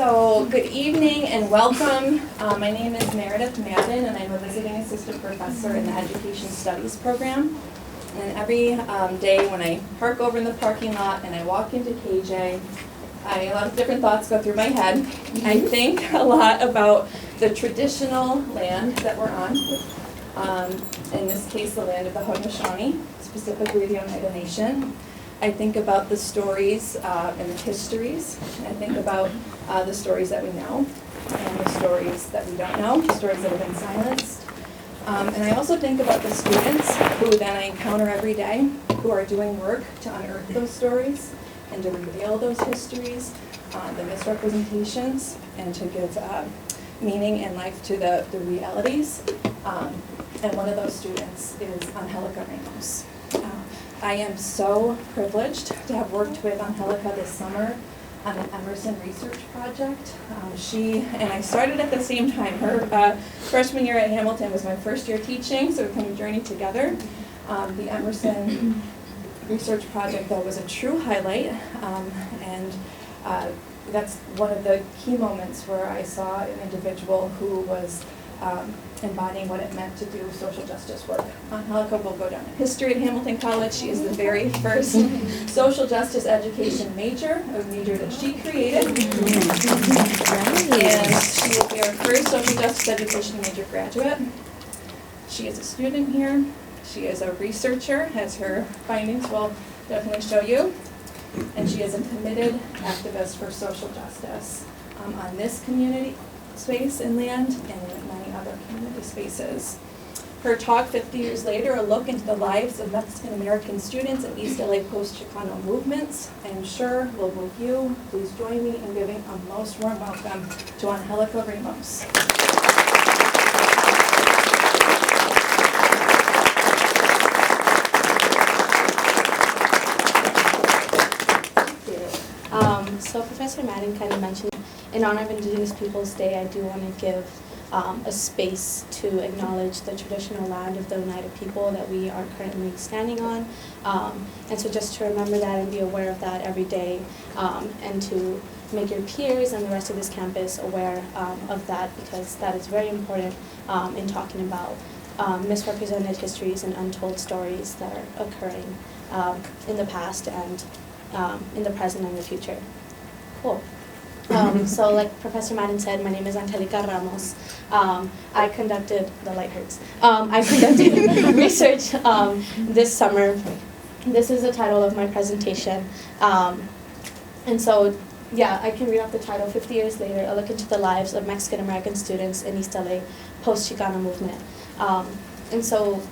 So, good evening and welcome. My name is Meredith Madden, and I'm a visiting assistant professor in the Education Studies program. And every day when I park over in the parking lot and I walk into KJ, a lot of different thoughts go through my head. I think a lot about the traditional land that we're on. In this case, the land of the Haudenosaunee, specifically the Oneida Nation. I think about the stories and the histories. I think about the stories that we know and the stories that we don't know, the stories that have been silenced. And I also think about the students who then I encounter every day who are doing work to unearth those stories and to reveal those histories, the misrepresentations, and to give meaning and life to the realities. And one of those students is Angelica Ramos. I am so privileged to have worked with Angelica this summer on an Emerson research project. She and I started at the same time. Her freshman year at Hamilton was my first year teaching, so we kind of journeyed together. The Emerson research project, though, was a true highlight, and that's one of the key moments where I saw an individual who was embodying what it meant to do social justice work. Angelica will go down in history at Hamilton College. She is the very first social justice education major, a major that she created. And she will be our first social justice education major graduate. She is a student here. She is a researcher, as her findings will definitely show you. And she is a committed activist for social justice on this community space and land and in many other community spaces. Her talk, 50 Years Later, a look into the lives of Mexican American students in East LA Post-Chicano movements, I'm sure will move you. Please join me in giving a most warm welcome to Angelica Ramos. So Professor Madden kind of mentioned, in honor of Indigenous Peoples Day, I do want to give a space to acknowledge the traditional land of the Oneida people that we are currently standing on. And so just to remember that and be aware of that every day, and to make your peers and the rest of this campus aware of that, because that is very important in talking about misrepresented histories and untold stories that are occurring in the past and in the present and the future. Cool. So like Professor Madden said, my name is Angelica Ramos. I conducted research this summer. This is the title of my presentation. And so, yeah, I can read off the title, 50 Years Later, a look into the lives of Mexican American students in East LA Post-Chicano movement. And so,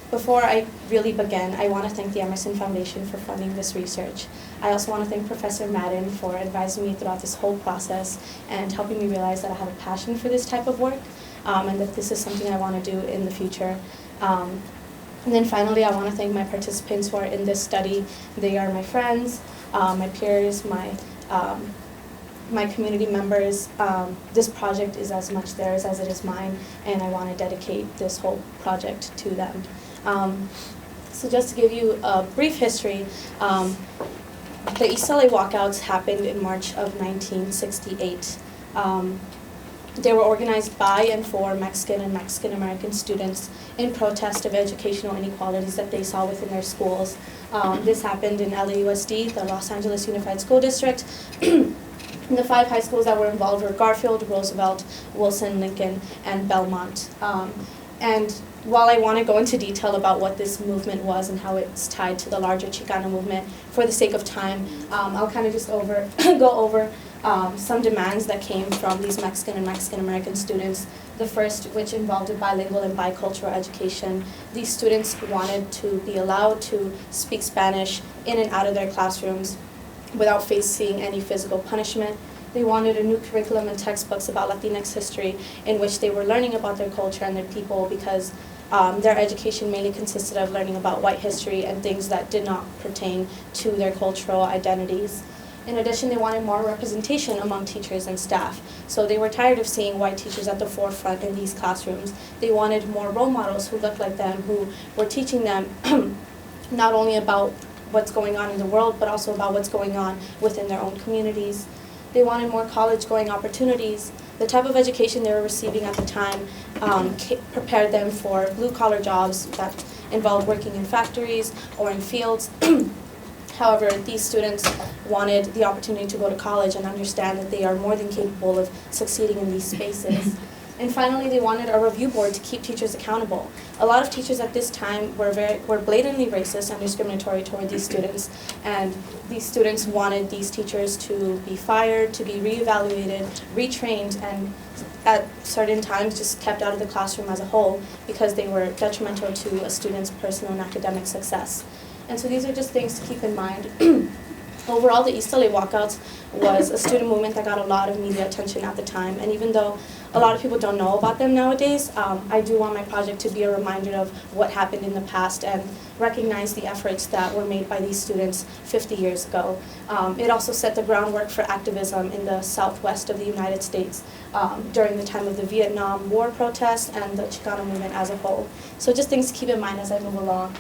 before I really begin, I want to thank the Emerson Foundation for funding this research. I also want to thank Professor Madden for advising me throughout this whole process and helping me realize that I have a passion for this type of work, and that this is something I want to do in the future. And then finally, I want to thank my participants who are in this study. They are my friends, my peers, my community members. This project is as much theirs as it is mine, and I want to dedicate this whole project to them. So just to give you a brief history, the East LA Walkouts happened in March of 1968. They were organized by and for Mexican and Mexican American students in protest of educational inequalities that they saw within their schools. This happened in LAUSD, the Los Angeles Unified School District. The 5 high schools that were involved were Garfield, Roosevelt, Wilson, Lincoln, and Belmont. And while I want to go into detail about what this movement was and how it's tied to the larger Chicano movement, for the sake of time, I'll kind of just go over some demands that came from these Mexican and Mexican American students. The first, which involved a bilingual and bicultural education. These students wanted to be allowed to speak Spanish in and out of their classrooms without facing any physical punishment. They wanted a new curriculum and textbooks about Latinx history in which they were learning about their culture and their people, because their education mainly consisted of learning about white history and things that did not pertain to their cultural identities. In addition, they wanted more representation among teachers and staff. So they were tired of seeing white teachers at the forefront in these classrooms. They wanted more role models who looked like them, who were teaching them not only about what's going on in the world, but also about what's going on within their own communities. They wanted more college-going opportunities. The type of education they were receiving at the time prepared them for blue-collar jobs that involved working in factories or in fields. However, these students wanted the opportunity to go to college and understand that they are more than capable of succeeding in these spaces. And finally, they wanted a review board to keep teachers accountable. A lot of teachers at this time were blatantly racist and discriminatory toward these students, and these students wanted these teachers to be fired, to be reevaluated, retrained, and at certain times just kept out of the classroom as a whole because they were detrimental to a student's personal and academic success. And so these are just things to keep in mind. Overall, the East LA Walkouts was a student movement that got a lot of media attention at the time, and even though a lot of people don't know about them nowadays, I do want my project to be a reminder of what happened in the past and recognize the efforts that were made by these students 50 years ago. It also set the groundwork for activism in the southwest of the United States during the time of the Vietnam War protests and the Chicano movement as a whole. So just things to keep in mind as I move along.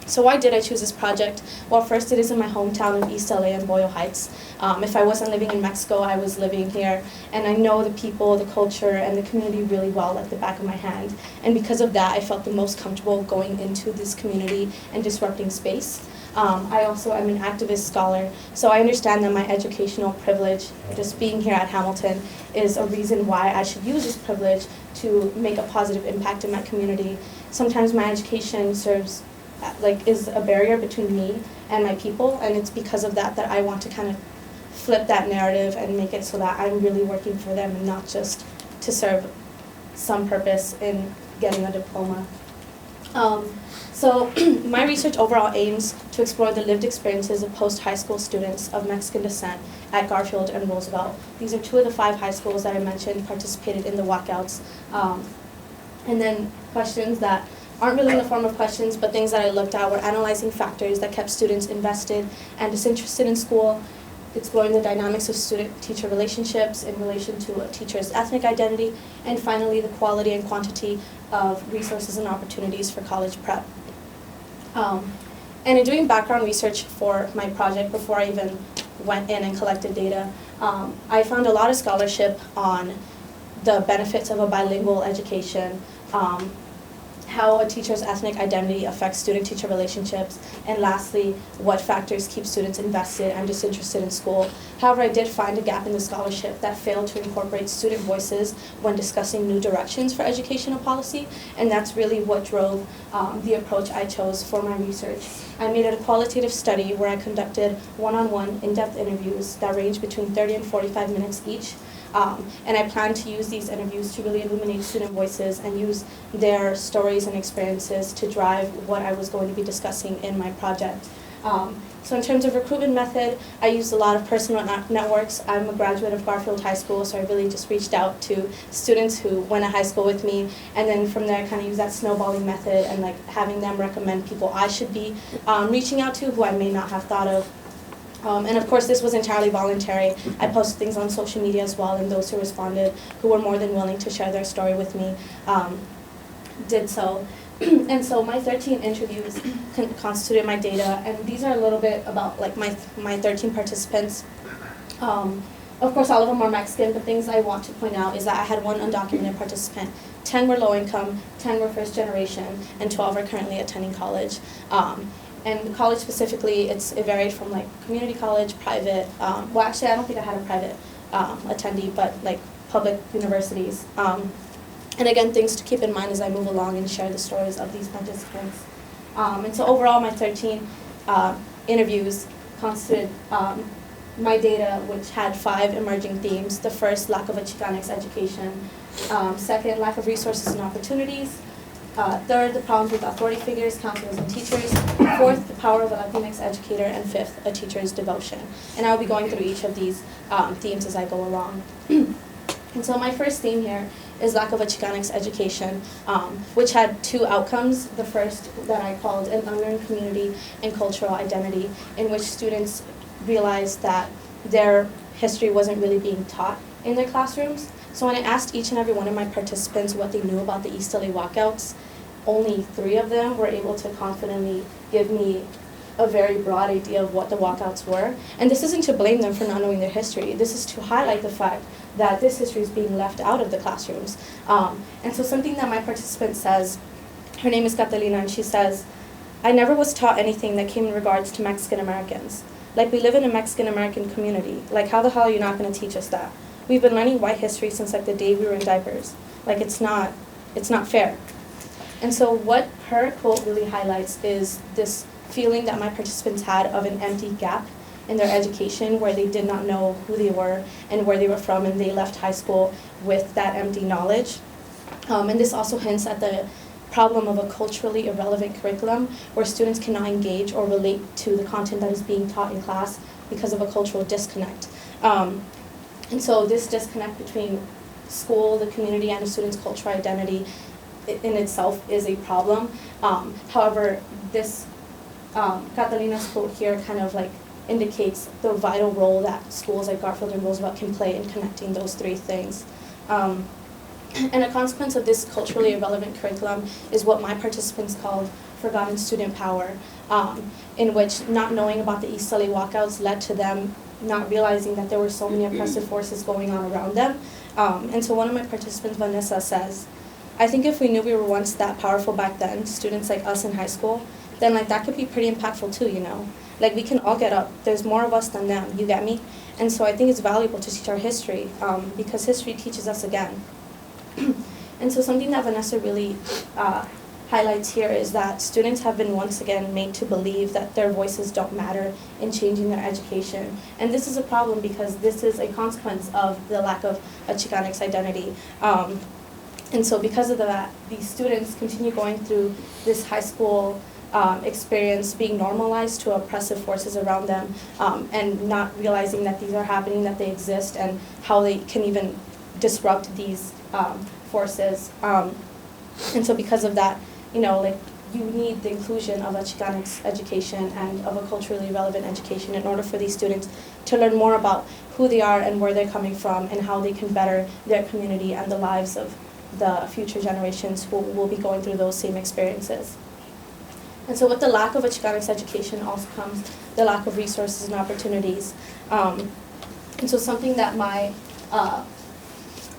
So why did I choose this project? Well, first, it is in my hometown of East LA and Boyle Heights. If I wasn't living in Mexico, I was living here, and I know the people, the culture, and the community really well like the back of my hand. And because of that, I felt the most comfortable going into this community and disrupting space. I also am an activist scholar, so I understand that my educational privilege, just being here at Hamilton, is a reason why I should use this privilege to make a positive impact in my community. Sometimes my education is a barrier between me and my people, and it's because of that that I want to kind of flip that narrative and make it so that I'm really working for them and not just to serve some purpose in getting a diploma. So my research overall aims to explore the lived experiences of post-high school students of Mexican descent at Garfield and Roosevelt. These are two of the 5 high schools that I mentioned participated in the walkouts. And then questions that aren't really in the form of questions, but things that I looked at were analyzing factors that kept students invested and disinterested in school, exploring the dynamics of student-teacher relationships in relation to a teacher's ethnic identity, and finally the quality and quantity of resources and opportunities for college prep. And in doing background research for my project before I even went in and collected data, I found a lot of scholarship on the benefits of a bilingual education, how a teacher's ethnic identity affects student-teacher relationships, and lastly, what factors keep students invested and disinterested in school. However, I did find a gap in the scholarship that failed to incorporate student voices when discussing new directions for educational policy, and that's really what drove the approach I chose for my research. I made a qualitative study where I conducted one-on-one in-depth interviews that ranged between 30 and 45 minutes each. And I plan to use these interviews to really illuminate student voices and use their stories and experiences to drive what I was going to be discussing in my project. So in terms of recruitment method, I used a lot of personal networks. I'm a graduate of Garfield High School, so I really just reached out to students who went to high school with me, and then from there kind of use that snowballing method and like having them recommend people I should be reaching out to who I may not have thought of. And of course, this was entirely voluntary. I posted things on social media as well, and those who responded, who were more than willing to share their story with me, did so. And so my 13 interviews constituted my data, and these are a little bit about like my 13 participants. Of course, all of them are Mexican, but things I want to point out is that I had 1 undocumented participant, 10 were low income, 10 were first generation, and 12 are currently attending college. And college specifically, it varied from like community college, private, well actually I don't think I had a private attendee, but like public universities. And again, things to keep in mind as I move along and share the stories of these participants. And so overall, my 13 interviews constituted my data, which had 5 emerging themes. The first, lack of a Chicanx education. Second, lack of resources and opportunities. Third, the problems with authority figures, counselors, and teachers. Fourth, the power of a Latinx educator. And fifth, a teacher's devotion. And I'll be going through each of these themes as I go along. And so my first theme here is lack of a Chicanx education, which had 2 outcomes. The first that I called an unlearned community and cultural identity, in which students realized that their history wasn't really being taught in their classrooms. So when I asked each and every one of my participants what they knew about the East LA Walkouts, only 3 of them were able to confidently give me a very broad idea of what the walkouts were. And this isn't to blame them for not knowing their history. This is to highlight the fact that this history is being left out of the classrooms. And so something that my participant says, her name is Catalina, and she says, "I never was taught anything that came in regards to Mexican Americans. Like, we live in a Mexican American community. Like, how the hell are you not going to teach us that? We've been learning white history since like the day we were in diapers. Like, it's not fair." And so what her quote really highlights is this feeling that my participants had of an empty gap in their education, where they did not know who they were and where they were from, and they left high school with that empty knowledge. And this also hints at the problem of a culturally irrelevant curriculum, where students cannot engage or relate to the content that is being taught in class because of a cultural disconnect. And so this disconnect between school, the community, and the student's cultural identity in itself is a problem. However, this Catalina's quote here kind of like indicates the vital role that schools like Garfield and Roosevelt can play in connecting those three things. And a consequence of this culturally irrelevant curriculum is what my participants called forgotten student power, in which not knowing about the East LA walkouts led to them not realizing that there were so many oppressive forces going on around them. And so one of my participants, Vanessa, says, "I think if we knew we were once that powerful back then, students like us in high school, then like that could be pretty impactful too, you know? Like, we can all get up. There's more of us than them, you get me? And so I think it's valuable to teach our history, because history teaches us again." And so something that Vanessa really highlights here is that students have been once again made to believe that their voices don't matter in changing their education. And this is a problem because this is a consequence of the lack of a Chicanx identity. And so because of that, these students continue going through this high school experience being normalized to oppressive forces around them, and not realizing that these are happening, that they exist, and how they can even disrupt these forces. And so because of that, you know, like, you need the inclusion of a Chicanx education and of a culturally relevant education in order for these students to learn more about who they are and where they're coming from and how they can better their community and the lives of the future generations who will be going through those same experiences. And so with the lack of a Chicanx education also comes the lack of resources and opportunities. And so something that my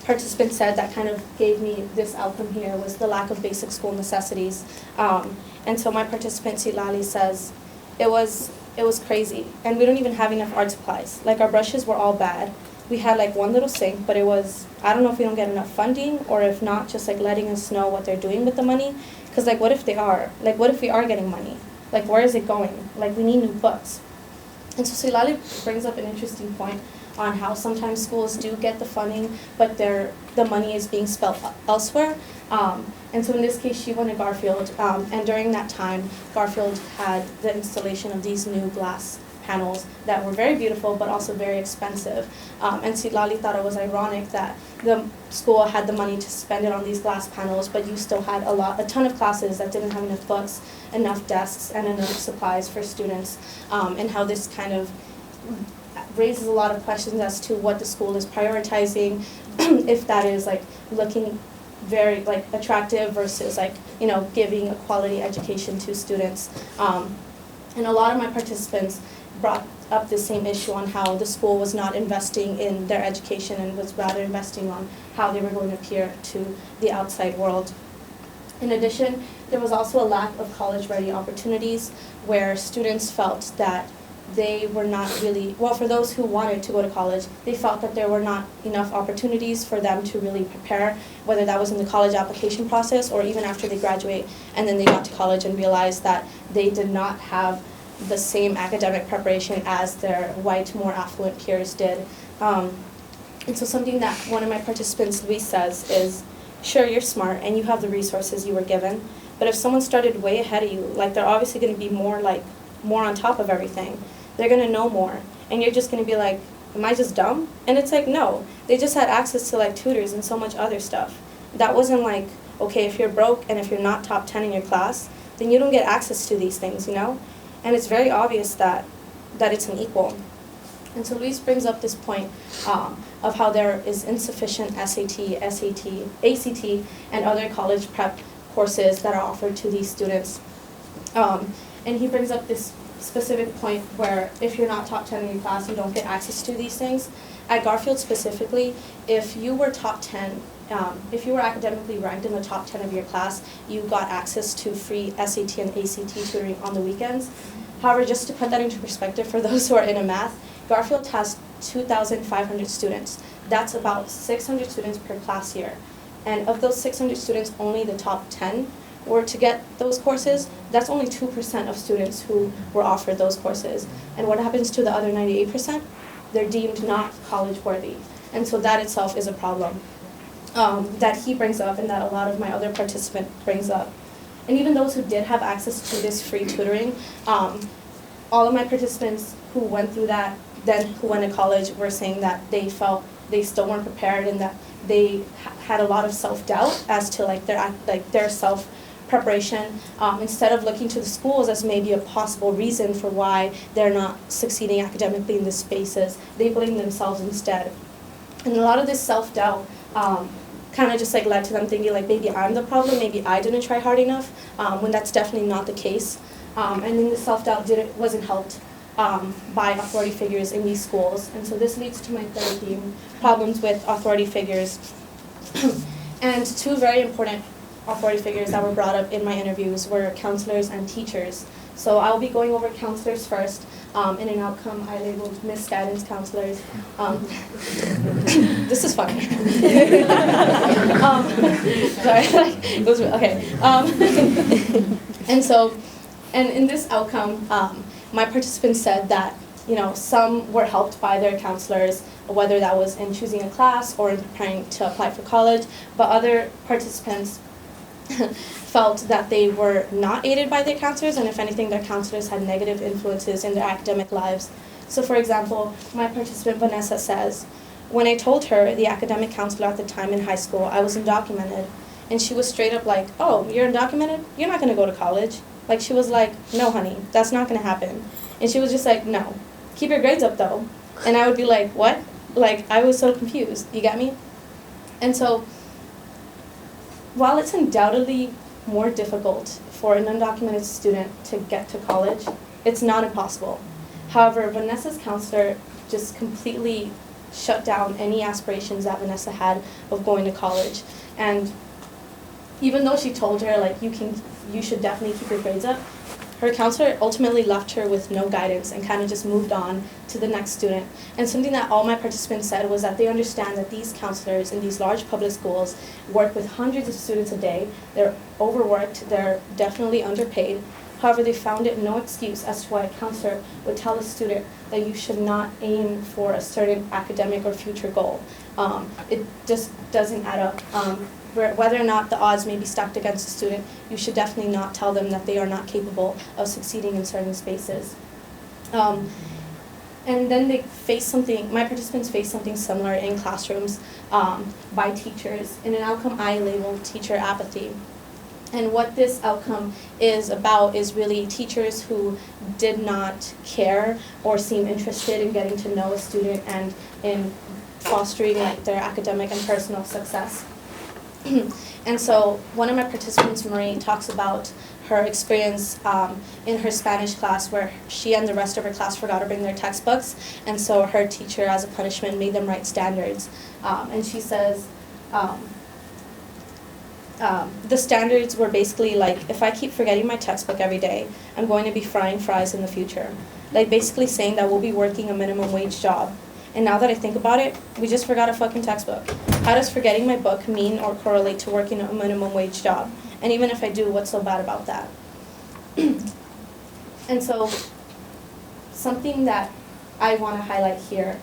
participant said that kind of gave me this outcome here was the lack of basic school necessities. And so my participant, Silali, says, it was crazy, and we don't even have enough art supplies. Like, our brushes were all bad. We had like one little sink, but it was, I don't know if we don't get enough funding, or if not, just like letting us know what they're doing with the money. Because like, what if they are? Like, what if we are getting money? Like, where is it going? Like, we need new books. And so Silali brings up an interesting point on how sometimes schools do get the funding, but the money is being spent elsewhere. And so in this case, she went to Garfield, and during that time, Garfield had the installation of these new glass panels that were very beautiful, but also very expensive. And Silali thought it was ironic that the school had the money to spend it on these glass panels, but you still had a ton of classes that didn't have enough books, enough desks, and enough supplies for students, and how this kind of raises a lot of questions as to what the school is prioritizing, if that is like looking very like attractive versus like, you know, giving a quality education to students. And a lot of my participants brought up the same issue on how the school was not investing in their education and was rather investing on how they were going to appear to the outside world. In addition, there was also a lack of college-ready opportunities where students felt that they were not really, well, for those who wanted to go to college, they felt that there were not enough opportunities for them to really prepare, whether that was in the college application process or even after they graduate and then they got to college and realized that they did not have the same academic preparation as their white, more affluent peers did. And so something that one of my participants, Luis, says is, sure, you're smart and you have the resources you were given, but if someone started way ahead of you, like, they're obviously going to be more on top of everything. They're going to know more. And you're just going to be like, am I just dumb? And it's like, no. They just had access to like tutors and so much other stuff. That wasn't like, okay, if you're broke and if you're not top 10 in your class, then you don't get access to these things, you know? And it's very obvious that it's unequal. And so Luis brings up this point of how there is insufficient SAT, ACT, and other college prep courses that are offered to these students. And he brings up this specific point where if you're not top 10 in your class, you don't get access to these things. At Garfield specifically, if you were top 10, if you were academically ranked in the top 10 of your class, you got access to free SAT and ACT tutoring on the weekends. However, just to put that into perspective for those who are into math, Garfield has 2,500 students. That's about 600 students per class year. And of those 600 students, only the top 10 were to get those courses. That's only 2% of students who were offered those courses. And what happens to the other 98%? They're deemed not college worthy. And so that itself is a problem that he brings up and that a lot of my other participants brings up. And even those who did have access to this free tutoring, all of my participants who went through that, then who went to college, were saying that they felt they still weren't prepared and that they had a lot of self-doubt as to their self-preparation. Instead of looking to the schools as maybe a possible reason for why they're not succeeding academically in these spaces, they blame themselves instead. And a lot of this self-doubt kind of just led to them thinking maybe I'm the problem, maybe I didn't try hard enough, when that's definitely not the case. And then the self-doubt wasn't helped by authority figures in these schools. And so this leads to my third theme, problems with authority figures. And two very important authority figures that were brought up in my interviews were counselors and teachers. So I'll be going over counselors first. In an outcome, I labeled misguidance counselors. This is fun. Sorry, okay. And in this outcome, my participants said that some were helped by their counselors, whether that was in choosing a class or in preparing to apply for college, but other participants felt that they were not aided by their counselors, and if anything, their counselors had negative influences in their academic lives. So for example, my participant Vanessa says, when I told her, the academic counselor at the time in high school, I was undocumented, and she was straight up like, oh, you're undocumented? You're not going to go to college. She was like, no, honey, that's not going to happen. And she was just like, no, keep your grades up though. And I would be like, what? I was so confused, you get me? And so, while it's undoubtedly more difficult for an undocumented student to get to college, it's not impossible. However, Vanessa's counselor just completely shut down any aspirations that Vanessa had of going to college. And even though she told her, you should definitely keep your grades up, her counselor ultimately left her with no guidance and kind of just moved on to the next student. And something that all my participants said was that they understand that these counselors in these large public schools work with hundreds of students a day. They're overworked, they're definitely underpaid. However, they found it no excuse as to why a counselor would tell a student that you should not aim for a certain academic or future goal. It just doesn't add up. Whether or not the odds may be stacked against a student, you should definitely not tell them that they are not capable of succeeding in certain spaces. And then my participants face something similar in classrooms by teachers. In an outcome I labeled teacher apathy. And what this outcome is about is really teachers who did not care or seem interested in getting to know a student and in fostering their academic and personal success. And so one of my participants, Marie, talks about her experience in her Spanish class where she and the rest of her class forgot to bring their textbooks, and so her teacher, as a punishment, made them write standards. And she says the standards were basically if I keep forgetting my textbook every day, I'm going to be frying fries in the future. Basically saying that we'll be working a minimum wage job. And now that I think about it, we just forgot a fucking textbook. How does forgetting my book mean or correlate to working a minimum wage job? And even if I do, what's so bad about that? And so, something that I want to highlight here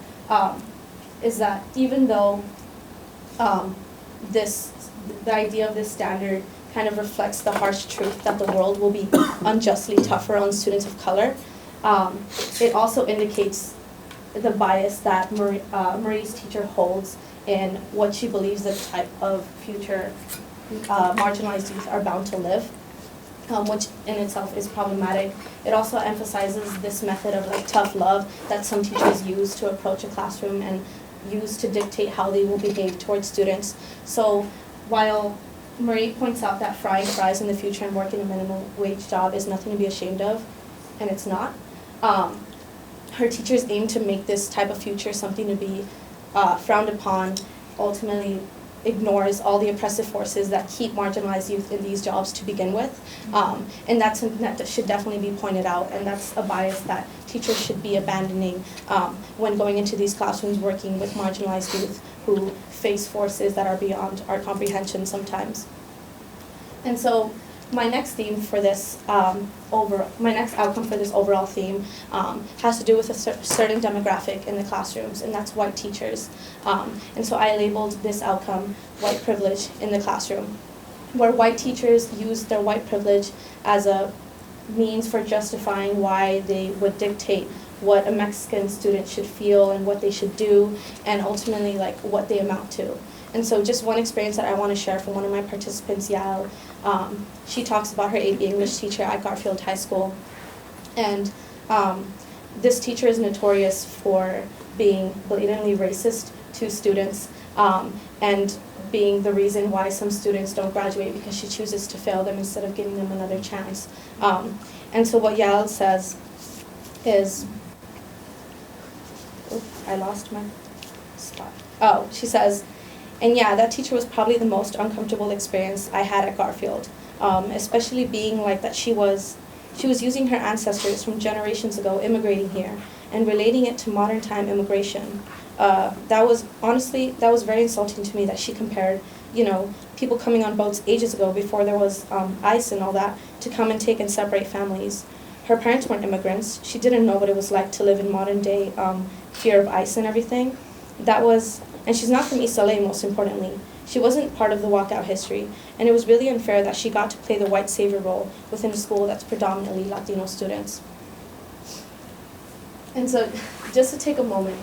is that even though the idea of this standard kind of reflects the harsh truth that the world will be unjustly tougher on students of color, it also indicates the bias that Marie's teacher holds in what she believes the type of future marginalized youth are bound to live, which in itself is problematic. It also emphasizes this method of tough love that some teachers use to approach a classroom and use to dictate how they will behave towards students. So while Marie points out that frying fries in the future and working a minimum wage job is nothing to be ashamed of, and it's not, her teachers aim to make this type of future something to be frowned upon, ultimately ignores all the oppressive forces that keep marginalized youth in these jobs to begin with. And that's something that should definitely be pointed out, and that's a bias that teachers should be abandoning when going into these classrooms working with marginalized youth who face forces that are beyond our comprehension sometimes. And so my next theme for this my next outcome for this overall theme has to do with a certain demographic in the classrooms, and that's white teachers. And so I labeled this outcome white privilege in the classroom, where white teachers use their white privilege as a means for justifying why they would dictate what a Mexican student should feel and what they should do, and ultimately like what they amount to. And so just one experience that I want to share from one of my participants, Yael. She talks about her AP English teacher at Garfield High School. And this teacher is notorious for being blatantly racist to students and being the reason why some students don't graduate, because she chooses to fail them instead of giving them another chance. And so what Yael says is, I lost my spot. Oh, she says, and yeah, that teacher was probably the most uncomfortable experience I had at Garfield, especially being like that she was using her ancestors from generations ago immigrating here and relating it to modern time immigration. That was very insulting to me that she compared, people coming on boats ages ago before there was ice and all that to come and take and separate families. Her parents weren't immigrants. She didn't know what it was like to live in modern day fear of ice and everything. And she's not from East LA, most importantly. She wasn't part of the walkout history, and it was really unfair that she got to play the white savior role within a school that's predominantly Latino students. And so just to take a moment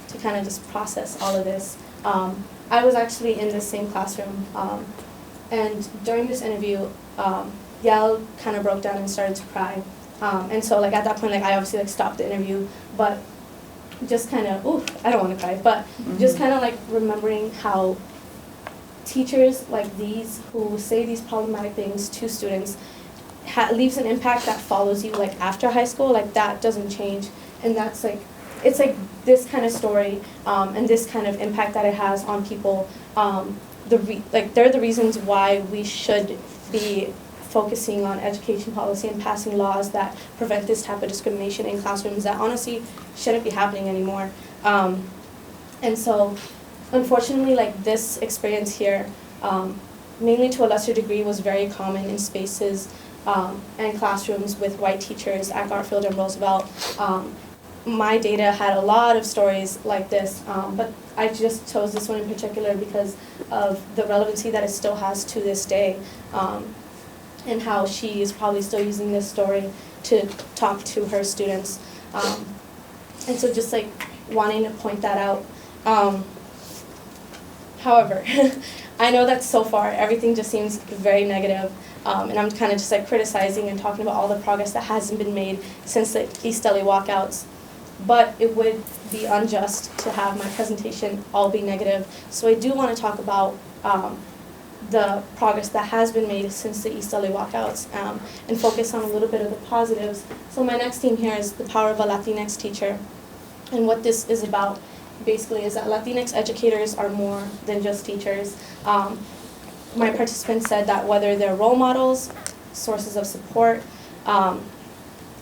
to kind of just process all of this, I was actually in this same classroom, and during this interview, Yael kind of broke down and started to cry. And so at that point, I obviously stopped the interview, but just kind of, I don't want to cry, but just kind of remembering how teachers like these who say these problematic things to students leaves an impact that follows you after high school. That doesn't change, and that's it's this kind of story and this kind of impact that it has on people. They're the reasons why we should be focusing on education policy and passing laws that prevent this type of discrimination in classrooms that honestly shouldn't be happening anymore. And so, unfortunately, this experience here, mainly to a lesser degree, was very common in spaces and classrooms with white teachers at Garfield and Roosevelt. My data had a lot of stories like this, but I just chose this one in particular because of the relevancy that it still has to this day. And how she is probably still using this story to talk to her students. And so just wanting to point that out. However, I know that so far everything just seems very negative, and I'm kind of just criticizing and talking about all the progress that hasn't been made since the East LA walkouts. But it would be unjust to have my presentation all be negative. So I do want to talk about the progress that has been made since the East LA walkouts and focus on a little bit of the positives. So my next theme here is the power of a Latinx teacher. And what this is about basically is that Latinx educators are more than just teachers. My participants said that whether they're role models, sources of support,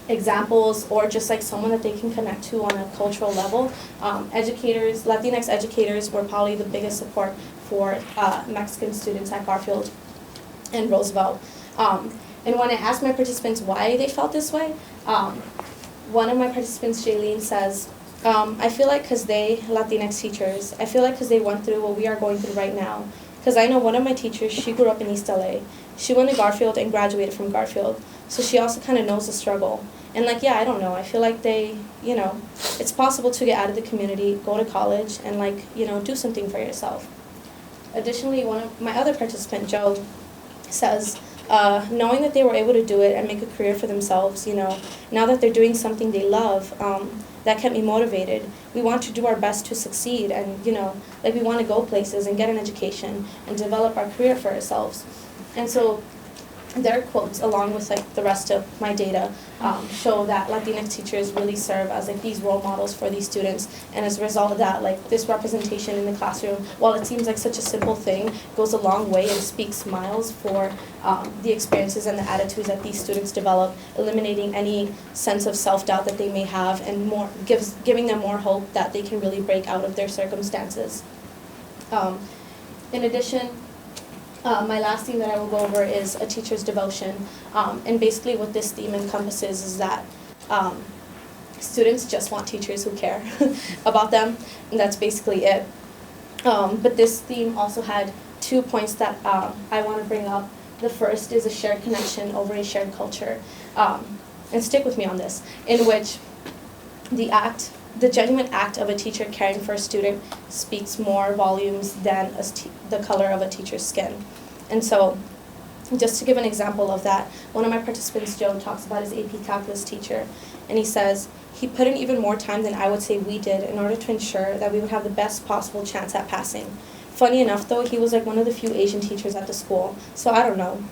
examples, or just someone that they can connect to on a cultural level, Latinx educators were probably the biggest support for Mexican students at Garfield and Roosevelt. And when I asked my participants why they felt this way, one of my participants, Jaylene, says, I feel because Latinx teachers, I feel because they went through what we are going through right now. Because I know one of my teachers, she grew up in East LA. She went to Garfield and graduated from Garfield. So she also kind of knows the struggle. And I don't know, I feel they, it's possible to get out of the community, go to college, and do something for yourself. Additionally, one of my other participant, Joe, says, knowing that they were able to do it and make a career for themselves, now that they're doing something they love, that kept me motivated. We want to do our best to succeed, and we want to go places and get an education and develop our career for ourselves. And so their quotes, along with like the rest of my data, show that Latinx teachers really serve as like these role models for these students, and as a result of that, like this representation in the classroom, while it seems like such a simple thing, goes a long way and speaks miles for the experiences and the attitudes that these students develop, eliminating any sense of self-doubt that they may have, and giving them more hope that they can really break out of their circumstances. In addition, my last theme that I will go over is a teacher's devotion, and basically what this theme encompasses is that students just want teachers who care about them, and that's basically it. But this theme also had 2 points that I want to bring up. The first is a shared connection over a shared culture, and stick with me on this, in which the genuine act of a teacher caring for a student speaks more volumes than the color of a teacher's skin. And so, just to give an example of that, one of my participants, Joe, talks about his AP Calculus teacher, and he says he put in even more time than I would say we did in order to ensure that we would have the best possible chance at passing. Funny enough, though, he was like one of the few Asian teachers at the school, so I don't know.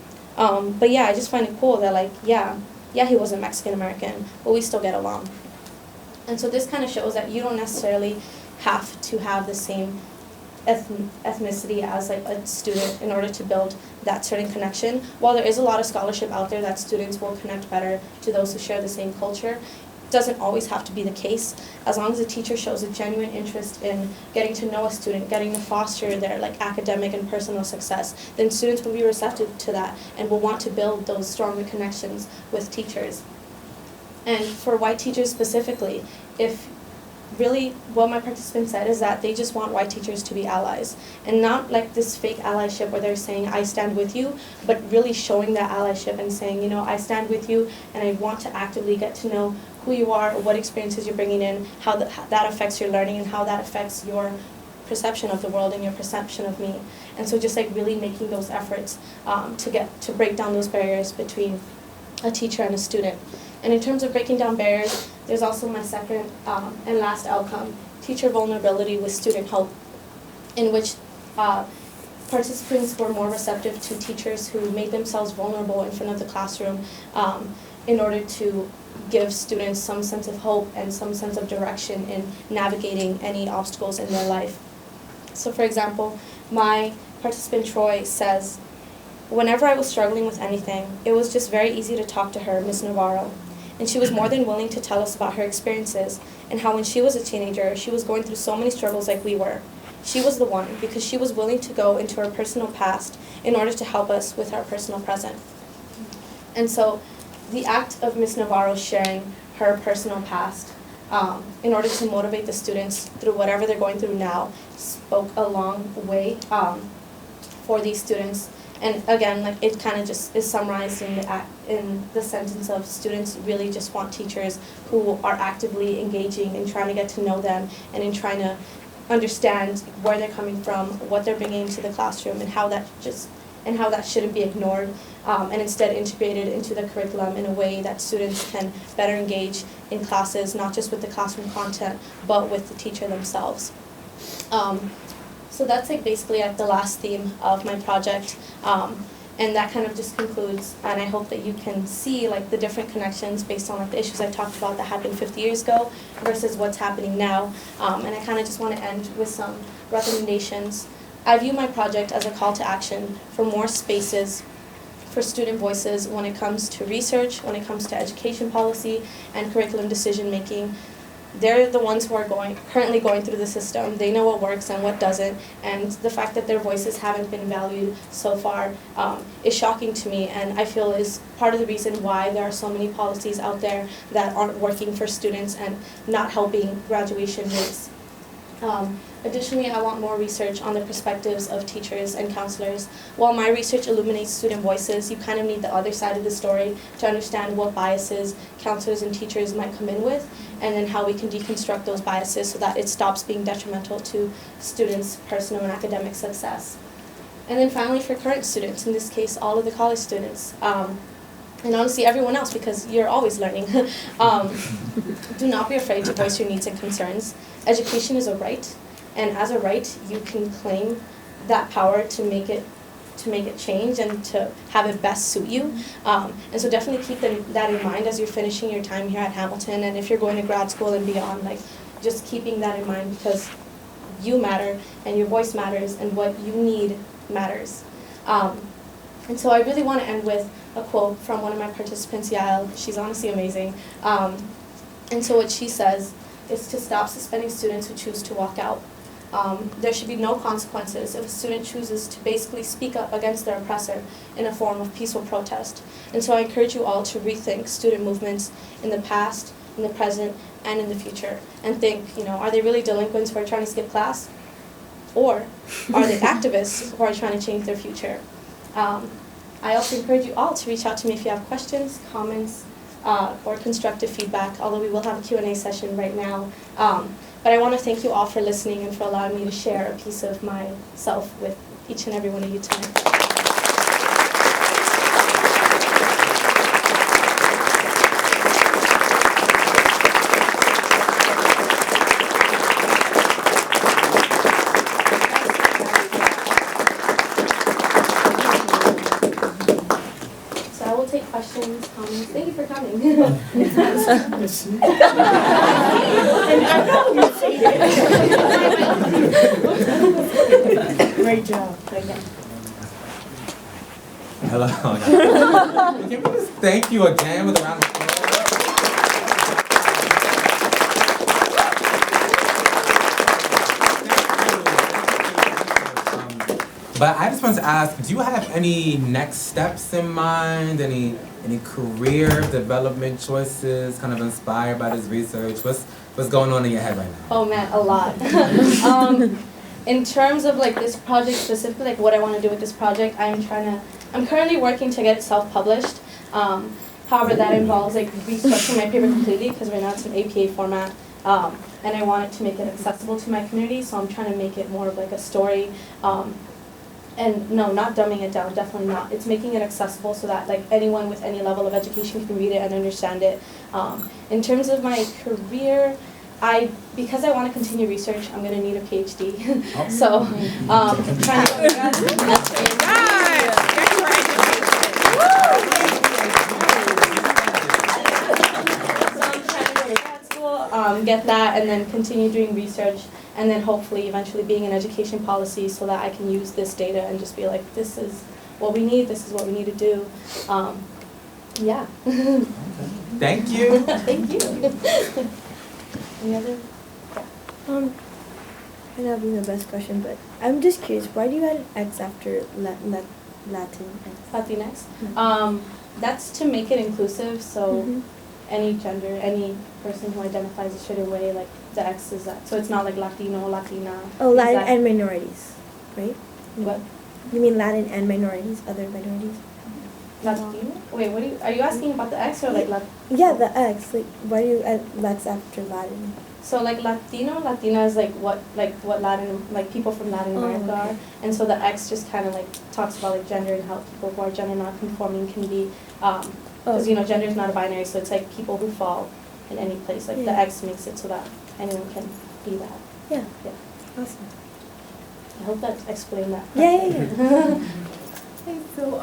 But yeah, I just find it cool that like, yeah, he wasn't Mexican American, but we still get along. And so this kind of shows that you don't necessarily have to have the same ethnicity as like a student in order to build that certain connection. While there is a lot of scholarship out there that students will connect better to those who share the same culture, it doesn't always have to be the case. As long as the teacher shows a genuine interest in getting to know a student, getting to foster their like academic and personal success, then students will be receptive to that and will want to build those stronger connections with teachers. And for white teachers specifically, if really what my participants said is that they just want white teachers to be allies, and not like this fake allyship where they're saying I stand with you, but really showing that allyship and saying, you know, I stand with you and I want to actively get to know who you are, what experiences you're bringing in, how that affects your learning, and how that affects your perception of the world and your perception of me. And so just like really making those efforts to break down those barriers between a teacher and a student. And in terms of breaking down barriers, there's also my second and last outcome, teacher vulnerability with student hope, in which participants were more receptive to teachers who made themselves vulnerable in front of the classroom in order to give students some sense of hope and some sense of direction in navigating any obstacles in their life. So for example, my participant Troy says, whenever I was struggling with anything, it was just very easy to talk to her, Miss Navarro. And she was more than willing to tell us about her experiences and how when she was a teenager, she was going through so many struggles like we were. She was the one because she was willing to go into her personal past in order to help us with our personal present. And so the act of Miss Navarro sharing her personal past in order to motivate the students through whatever they're going through now spoke a long way for these students. And again, like it kind of just is summarized in the sentence of students really just want teachers who are actively engaging in trying to get to know them and in trying to understand where they're coming from, what they're bringing into the classroom, and how that shouldn't be ignored, and instead integrated into the curriculum in a way that students can better engage in classes, not just with the classroom content, but with the teacher themselves. So that's like basically like the last theme of my project, and that kind of just concludes, and I hope that you can see like the different connections based on like the issues I talked about that happened 50 years ago versus what's happening now, and I kind of just want to end with some recommendations. I view my project as a call to action for more spaces for student voices when it comes to research, when it comes to education policy and curriculum decision making. They're the ones who are currently going through the system. They know what works and what doesn't, and the fact that their voices haven't been valued so far is shocking to me, and I feel is part of the reason why there are so many policies out there that aren't working for students and not helping graduation rates. Additionally, I want more research on the perspectives of teachers and counselors. While my research illuminates student voices, you kind of need the other side of the story to understand what biases counselors and teachers might come in with, and then how we can deconstruct those biases so that it stops being detrimental to students' personal and academic success. And then finally, for current students, in this case, all of the college students, and honestly everyone else, because you're always learning, do not be afraid to voice your needs and concerns. Education is a right, and as a right, you can claim that power to make it to make it change and to have it best suit you. And so definitely keep that in mind as you're finishing your time here at Hamilton, and if you're going to grad school and beyond, like just keeping that in mind, because you matter and your voice matters and what you need matters. And so I really want to end with a quote from one of my participants, Yael. She's honestly amazing. And so what she says is to stop suspending students who choose to walk out. There should be no consequences if a student chooses to basically speak up against their oppressor in a form of peaceful protest. And so I encourage you all to rethink student movements in the past, in the present, and in the future. And think, are they really delinquents who are trying to skip class? Or are they activists who are trying to change their future? I also encourage you all to reach out to me if you have questions, comments, or constructive feedback, although we will have a Q&A session right now. But I want to thank you all for listening and for allowing me to share a piece of myself with each and every one of you tonight. So I will take questions, comments. Thank you for coming. Great job. Hello. Can we just thank you again with a round of applause? But I just wanted to ask, do you have any next steps in mind? Any career development choices kind of inspired by this research? What's going on in your head right now? Oh man, a lot. In terms of like this project specifically, like what I want to do with this project, I'm currently working to get it self-published. However, that involves like restructuring my paper completely, because right now it's an APA format, and I want it to make it accessible to my community. So I'm trying to make it more of like a story. And no, not dumbing it down, definitely not. It's making it accessible so that like anyone with any level of education can read it and understand it. In terms of my career, because I want to continue research, I'm going to need a PhD. So I'm trying to go to grad school, get that, and then continue doing research. And then hopefully eventually being in education policy so that I can use this data and just be like, this is what we need, this is what we need to do. Yeah. Thank you. Thank you. Any other? Might not be the best question, but I'm just curious, why do you add an X after Latin X? Latinx. That's to make it inclusive, so any gender, any person who identifies a certain way, like the X is that. So it's not like Latino, Latina. Oh, Latin and minorities, right? What? You mean Latin and minorities, other minorities? Latino? Wait, are you asking about the X or like Yeah, the X. Like, why do you add X after Latin? So like Latino, Latina is like what Latin, like people from Latin America are, and so the X just kind of like talks about like gender and how people who are gender non-conforming can be, because gender is not a binary, so it's like people who fall in any place. Like the X makes it so that anyone can be that. Yeah. Yeah. Awesome. I hope that explained that. Yeah. Okay, so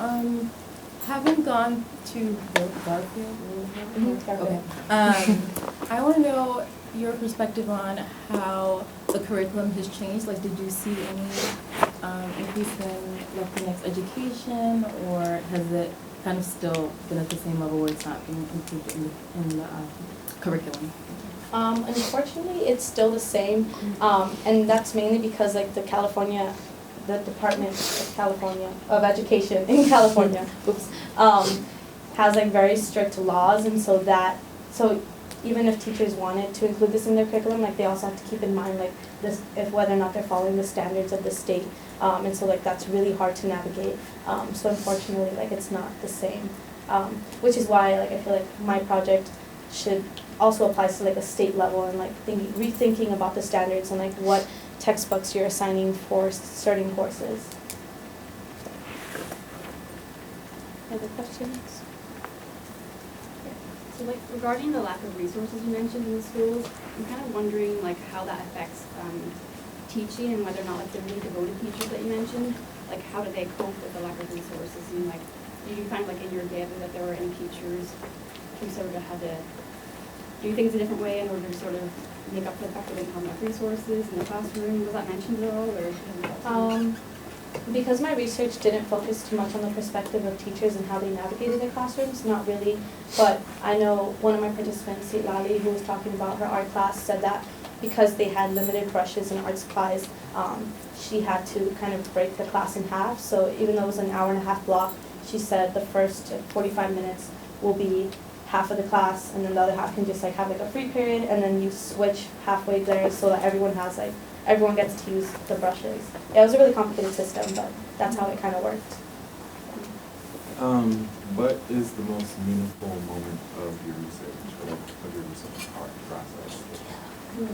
having gone to Garfield, okay. I want to know your perspective on how the curriculum has changed. Like, did you see any increase in Latinx education, or has it kind of still been at the same level where it's not being included in the curriculum? Unfortunately, it's still the same, and that's mainly because like the Department of Education in California, has like very strict laws, and so even if teachers wanted to include this in their curriculum, like they also have to keep in mind like this, if whether or not they're following the standards of the state, and so like that's really hard to navigate. So unfortunately, like it's not the same, which is why like I feel like my project should also applies to like a state level, and like rethinking about the standards and like what textbooks you're assigning for certain courses. Other questions? So like regarding the lack of resources you mentioned in the schools, I'm kind of wondering like how that affects teaching and whether or not like the really devoted teachers that you mentioned. like, how do they cope with the lack of resources? And like, did you find like in your data that there were any teachers who sort of had to do things a different way in order to sort of make up for the fact that they didn't have enough resources in the classroom? Was that mentioned at all, or? Because my research didn't focus too much on the perspective of teachers and how they navigated their classrooms, not really. But I know one of my participants, Lali, who was talking about her art class, said that because they had limited brushes and art supplies, she had to kind of break the class in half. So even though it was an hour and a half block, she said the first 45 minutes will be half of the class, and then the other half can just like have like a free period, and then you switch halfway there so that everyone gets to use the brushes. Yeah, it was a really complicated system, but that's how it kind of worked. What is the most meaningful moment of your research, or of your research process? You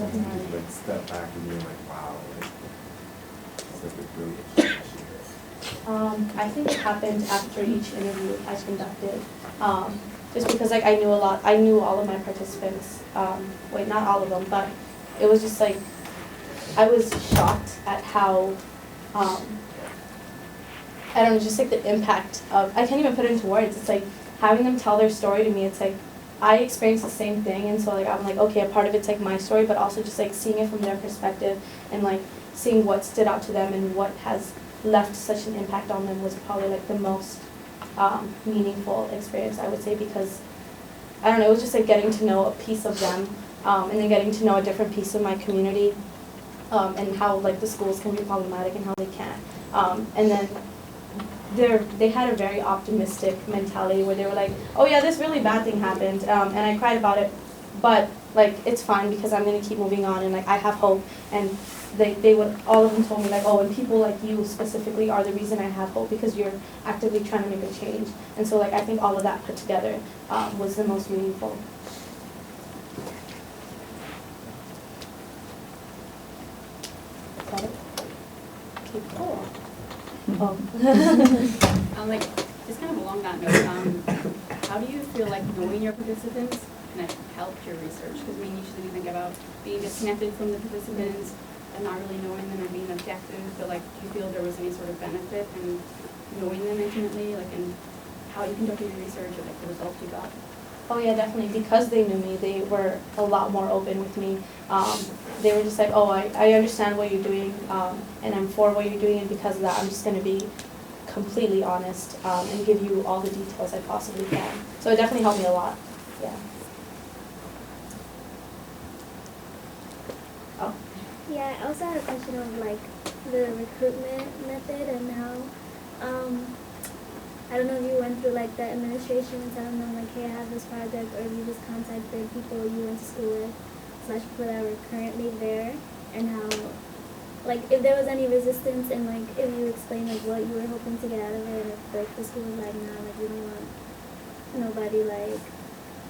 like step back and you're like, wow, like, this is really I think it happened after each interview I conducted. Just because like I knew all of my participants. Wait, not all of them, but it was just like, I was shocked at how, I don't know, just like the impact of, I can't even put it into words. It's like having them tell their story to me, it's like, I experienced the same thing, and so like I'm like, okay, a part of it's like my story, but also just like seeing it from their perspective and like seeing what stood out to them and what has left such an impact on them was probably like the most meaningful experience, I would say, because I don't know, it was just like getting to know a piece of them, and then getting to know a different piece of my community, and how like the schools can be problematic and how they can't. And then they had a very optimistic mentality where they were like, oh yeah, this really bad thing happened, and I cried about it, but like it's fine because I'm gonna keep moving on, and like I have hope. And they would, all of them told me like, oh, and people like you specifically are the reason I have hope, because you're actively trying to make a change. And so like I think all of that put together was the most meaningful. Got it? Okay, cool. Oh. Like, just kind of along that note, how do you feel like knowing your participants kind of helped your research? Because I mean, usually we think about being disconnected from the participants and not really knowing them and being objective, but like, do you feel there was any sort of benefit in knowing them intimately, like in how you conducted your research or like the results you got? Oh yeah, definitely. Because they knew me, they were a lot more open with me. They were just like, oh, I understand what you're doing, and I'm for what you're doing, and because of that, I'm just going to be completely honest and give you all the details I possibly can. So it definitely helped me a lot. Yeah. Oh. Yeah, I also had a question of like the recruitment method and how, I don't know if you went through like the administration and telling them like, hey, I have this project, or if you just contacted people you went to school with, / people that were currently there, and how, like, if there was any resistance, and like if you explained like what you were hoping to get out of it, and if like the school was like, nah, like we don't want nobody like,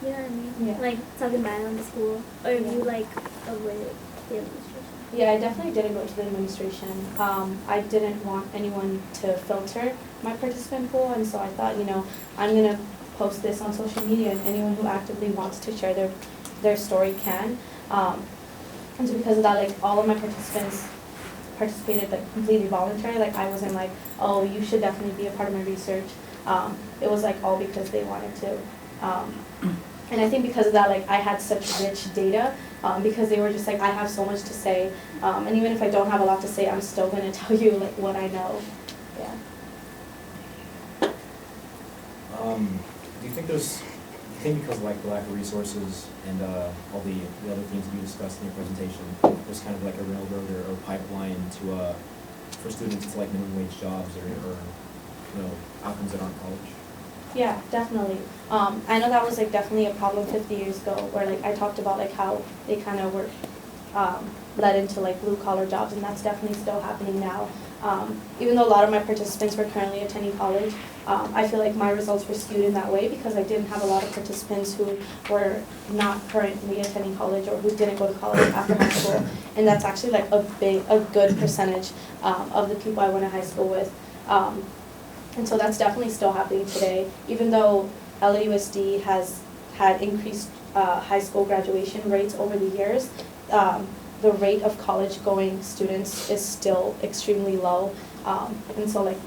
you know what I mean? Yeah. Like talking bad on the school, or if you like avoided the administration. Yeah, I definitely didn't go to the administration. I didn't want anyone to filter my participant pool, and so I thought, you know, I'm going to post this on social media, and anyone who actively wants to share their story can. And so because of that, like, all of my participants participated like completely voluntary. Like, I wasn't like, oh, you should definitely be a part of my research. It was like all because they wanted to. And I think because of that, like, I had such rich data, because they were just like, I have so much to say, and even if I don't have a lot to say, I'm still going to tell you like what I know. Yeah. Do you think because of like the lack of resources and all the other things that you discussed in your presentation, there's kind of like a railroad or pipeline to for students to like minimum wage jobs or you know, outcomes that aren't college? Yeah, definitely. I know that was like definitely a problem 50 years ago, where like I talked about like how they kind of were led into like blue collar jobs, and that's definitely still happening now. Even though a lot of my participants were currently attending college, I feel like my results were skewed in that way because I didn't have a lot of participants who were not currently attending college or who didn't go to college after high school, and that's actually like a good percentage of the people I went to high school with. And so that's definitely still happening today, even though LAUSD has had increased high school graduation rates over the years. The rate of college-going students is still extremely low. And so like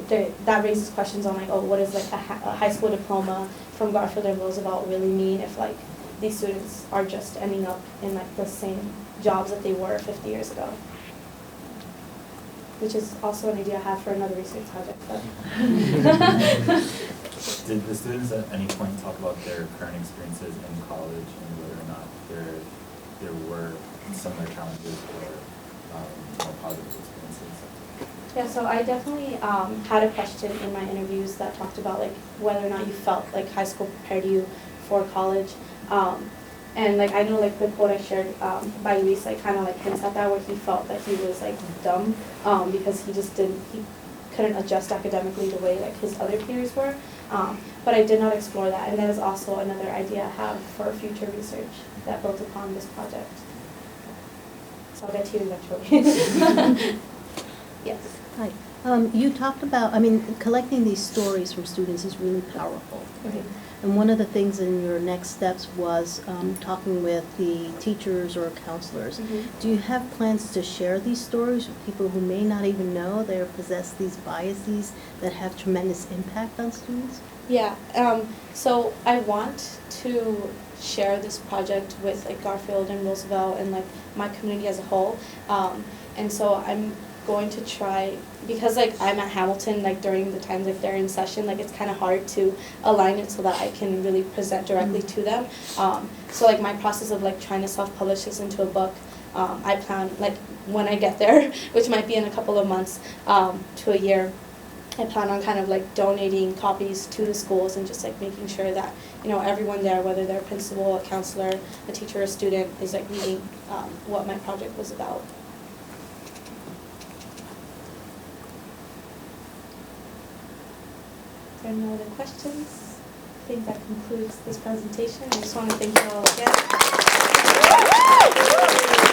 that raises questions on like, oh, what does like a high school diploma from Garfield and Roosevelt really mean if like these students are just ending up in like the same jobs that they were 50 years ago? Which is also an idea I have for another research project. But Did the students at any point talk about their current experiences in college and whether or not there were similar challenges or more positive experiences? Yeah, so I definitely had a question in my interviews that talked about like whether or not you felt like high school prepared you for college. And like I know like the quote I shared by Luis like kind of like hints at that, where he felt that he was like dumb because he couldn't adjust academically the way like his other peers were. But I did not explore that, and that is also another idea I have for future research that built upon this project. So I'll get to you eventually. Yes. Hi. You talked about, collecting these stories from students is really powerful. Mhm. And one of the things in your next steps was talking with the teachers or counselors. Mhm. Do you have plans to share these stories with people who may not even know they possess these biases that have tremendous impact on students? Yeah, so I want to share this project with like Garfield and Roosevelt and like my community as a whole. And so I'm going to try, because like I'm at Hamilton, like during the times like they're in session, like it's kind of hard to align it so that I can really present directly to them. So like my process of like trying to self-publish this into a book, I plan like when I get there, which might be in a couple of months to a year, I plan on kind of like donating copies to the schools and just like making sure that, you know, everyone there, whether they're a principal, a counselor, a teacher, or a student, is like reading what my project was about. If there are no other questions, I think that concludes this presentation. I just want to thank you all again.